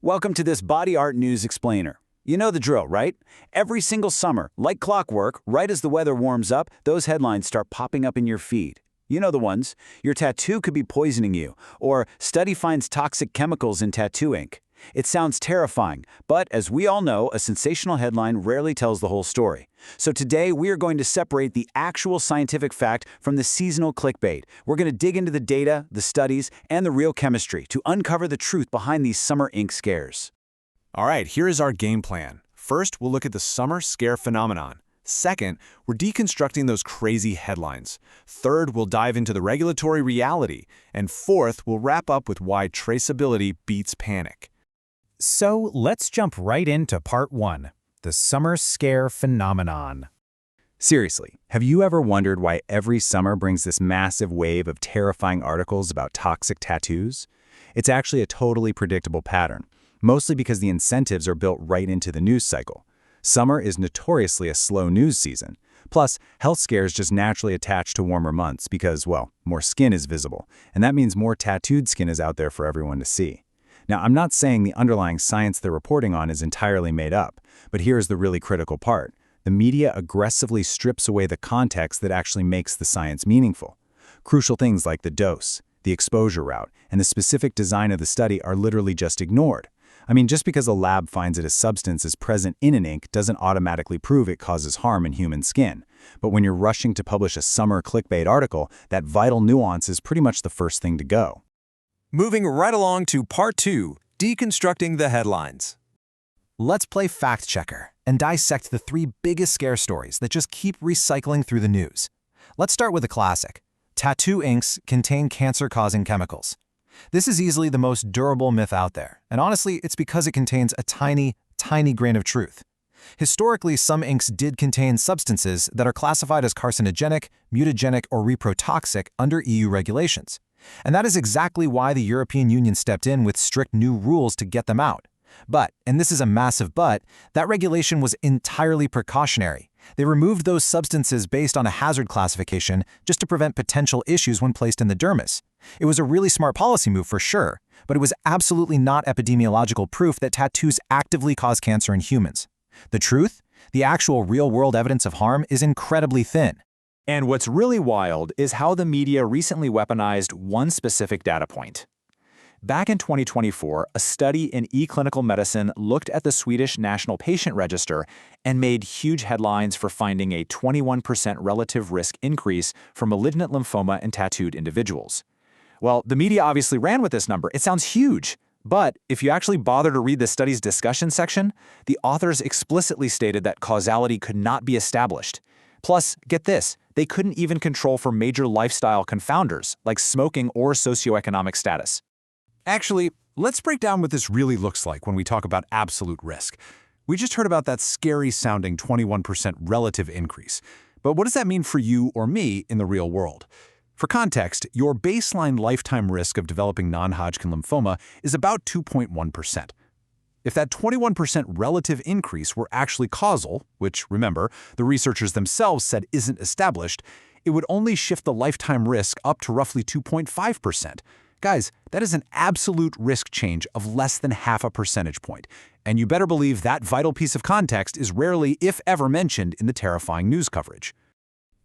Welcome to this Body Art News Explainer. You know the drill, right? Every single summer, like clockwork, right as the weather warms up, those headlines start popping up in your feed. You know the ones. Your tattoo could be poisoning you, or study finds toxic chemicals in tattoo ink. It sounds terrifying, but as we all know, a sensational headline rarely tells the whole story. So today, we are going to separate the actual scientific fact from the seasonal clickbait. We're going to dig into the data, the studies, and the real chemistry to uncover the truth behind these summer ink scares. All right, here is our game plan. First, we'll look at the summer scare phenomenon. Second, we're deconstructing those crazy headlines. Third, we'll dive into the regulatory reality. And fourth, we'll wrap up with why traceability beats panic. So let's jump right into part 1, the summer scare phenomenon. Seriously, have you ever wondered why every summer brings this massive wave of terrifying articles about toxic tattoos? It's actually a totally predictable pattern, mostly because the incentives are built right into the news cycle. Summer is notoriously a slow news season. Plus, health scares just naturally attach to warmer months because, well, more skin is visible, and that means more tattooed skin is out there for everyone to see. Now, I'm not saying the underlying science they're reporting on is entirely made up, but here's the really critical part. The media aggressively strips away the context that actually makes the science meaningful. Crucial things like the dose, the exposure route, and the specific design of the study are literally just ignored. I mean, just because a lab finds that a substance is present in an ink doesn't automatically prove it causes harm in human skin. But when you're rushing to publish a summer clickbait article, that vital nuance is pretty much the first thing to go. Moving right along to part 2, deconstructing the headlines. Let's play fact checker and dissect the 3 biggest scare stories that just keep recycling through the news. Let's start with a classic. Tattoo inks contain cancer-causing chemicals. This is easily the most durable myth out there, and honestly, it's because it contains a tiny, tiny grain of truth. Historically, some inks did contain substances that are classified as carcinogenic, mutagenic, or reprotoxic under EU regulations. And that is exactly why the European Union stepped in with strict new rules to get them out. But, and this is a massive but, that regulation was entirely precautionary. They removed those substances based on a hazard classification just to prevent potential issues when placed in the dermis. It was a really smart policy move for sure, but it was absolutely not epidemiological proof that tattoos actively cause cancer in humans. The truth? The actual real-world evidence of harm is incredibly thin. And what's really wild is how the media recently weaponized one specific data point. Back in 2024, a study in eClinical Medicine looked at the Swedish National Patient Register and made huge headlines for finding a 21% relative risk increase for malignant lymphoma in tattooed individuals. Well, the media obviously ran with this number. It sounds huge. But if you actually bother to read the study's discussion section, the authors explicitly stated that causality could not be established. Plus, get this, they couldn't even control for major lifestyle confounders like smoking or socioeconomic status. Actually, let's break down what this really looks like when we talk about absolute risk. We just heard about that scary-sounding 21% relative increase. But what does that mean for you or me in the real world? For context, your baseline lifetime risk of developing non-Hodgkin lymphoma is about 2.1%. If that 21% relative increase were actually causal, which, remember, the researchers themselves said isn't established, it would only shift the lifetime risk up to roughly 2.5%. Guys, that is an absolute risk change of less than half a percentage point. And you better believe that vital piece of context is rarely, if ever, mentioned in the terrifying news coverage.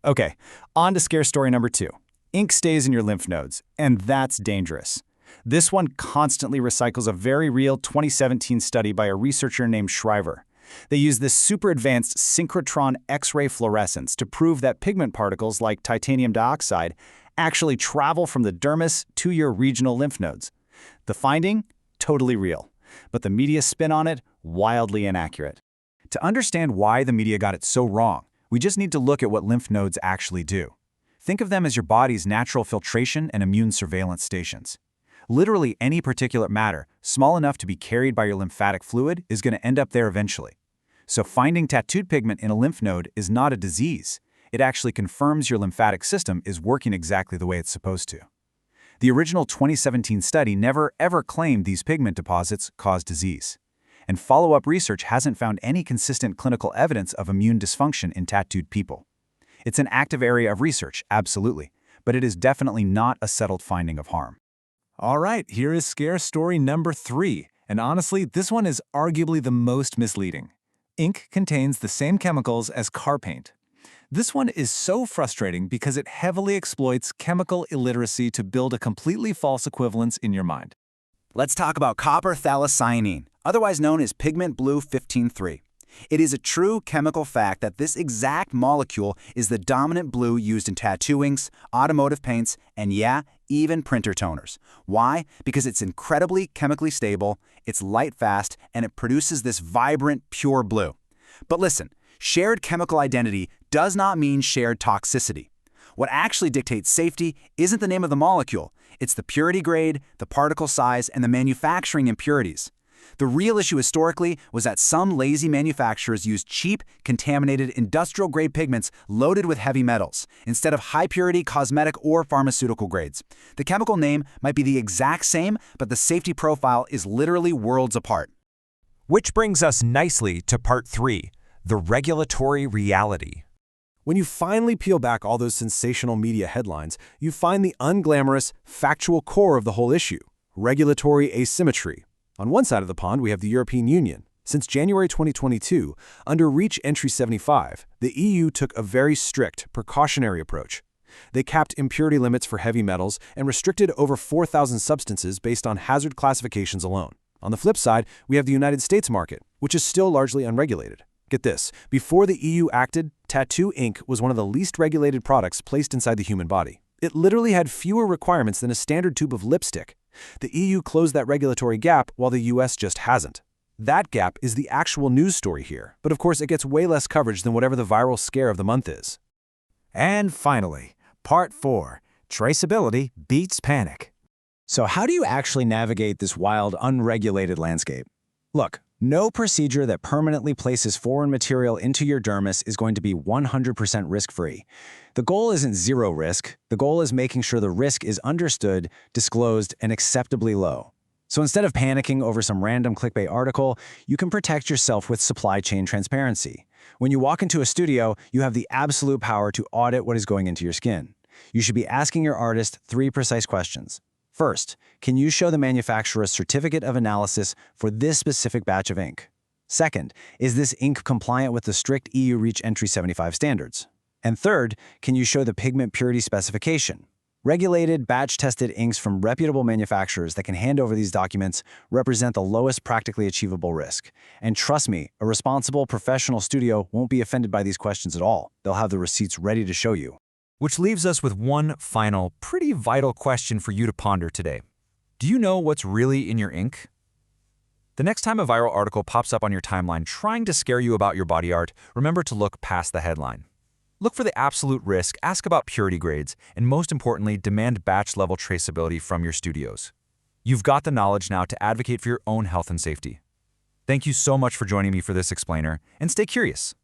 Okay, on to scare story number 2. Ink stays in your lymph nodes, and that's dangerous. This one constantly recycles a very real 2017 study by a researcher named Shriver. They used this super advanced synchrotron X-ray fluorescence to prove that pigment particles like titanium dioxide actually travel from the dermis to your regional lymph nodes. The finding? Totally real. But the media spin on it? Wildly inaccurate. To understand why the media got it so wrong, we just need to look at what lymph nodes actually do. Think of them as your body's natural filtration and immune surveillance stations. Literally any particulate matter, small enough to be carried by your lymphatic fluid, is going to end up there eventually. So finding tattooed pigment in a lymph node is not a disease. It actually confirms your lymphatic system is working exactly the way it's supposed to. The original 2017 study never ever claimed these pigment deposits cause disease. And follow-up research hasn't found any consistent clinical evidence of immune dysfunction in tattooed people. It's an active area of research, absolutely, but it is definitely not a settled finding of harm. All right, here is scare story number 3. And honestly, this one is arguably the most misleading. Ink contains the same chemicals as car paint. This one is so frustrating because it heavily exploits chemical illiteracy to build a completely false equivalence in your mind. Let's talk about copper phthalocyanine, otherwise known as Pigment Blue 15-3. It is a true chemical fact that this exact molecule is the dominant blue used in tattoo inks, automotive paints, and yeah, even printer toners. Why? Because it's incredibly chemically stable, it's light fast, and it produces this vibrant, pure blue. But listen, shared chemical identity does not mean shared toxicity. What actually dictates safety isn't the name of the molecule, it's the purity grade, the particle size, and the manufacturing impurities. The real issue historically was that some lazy manufacturers used cheap, contaminated industrial-grade pigments loaded with heavy metals, instead of high-purity cosmetic or pharmaceutical grades. The chemical name might be the exact same, but the safety profile is literally worlds apart. Which brings us nicely to part 3, the regulatory reality. When you finally peel back all those sensational media headlines, you find the unglamorous, factual core of the whole issue: regulatory asymmetry. On one side of the pond, we have the European Union. Since January 2022, under REACH Entry 75, the EU took a very strict, precautionary approach. They capped impurity limits for heavy metals and restricted over 4,000 substances based on hazard classifications alone. On the flip side, we have the United States market, which is still largely unregulated. Get this, before the EU acted, tattoo ink was one of the least regulated products placed inside the human body. It literally had fewer requirements than a standard tube of lipstick. The EU closed that regulatory gap while the US just hasn't. That gap is the actual news story here, but of course it gets way less coverage than whatever the viral scare of the month is. And finally, part 4, traceability beats panic. So how do you actually navigate this wild, unregulated landscape? Look, no procedure that permanently places foreign material into your dermis is going to be 100% risk-free. The goal isn't zero risk. The goal is making sure the risk is understood, disclosed, and acceptably low. So instead of panicking over some random clickbait article, you can protect yourself with supply chain transparency. When you walk into a studio, you have the absolute power to audit what is going into your skin. You should be asking your artist 3 precise questions. First, can you show the manufacturer a certificate of analysis for this specific batch of ink? Second, is this ink compliant with the strict EU REACH Entry 75 standards? And third, can you show the pigment purity specification? Regulated, batch-tested inks from reputable manufacturers that can hand over these documents represent the lowest practically achievable risk. And trust me, a responsible professional studio won't be offended by these questions at all. They'll have the receipts ready to show you. Which leaves us with one final, pretty vital question for you to ponder today. Do you know what's really in your ink? The next time a viral article pops up on your timeline trying to scare you about your body art, remember to look past the headline. Look for the absolute risk, ask about purity grades, and most importantly, demand batch-level traceability from your studios. You've got the knowledge now to advocate for your own health and safety. Thank you so much for joining me for this explainer, and stay curious.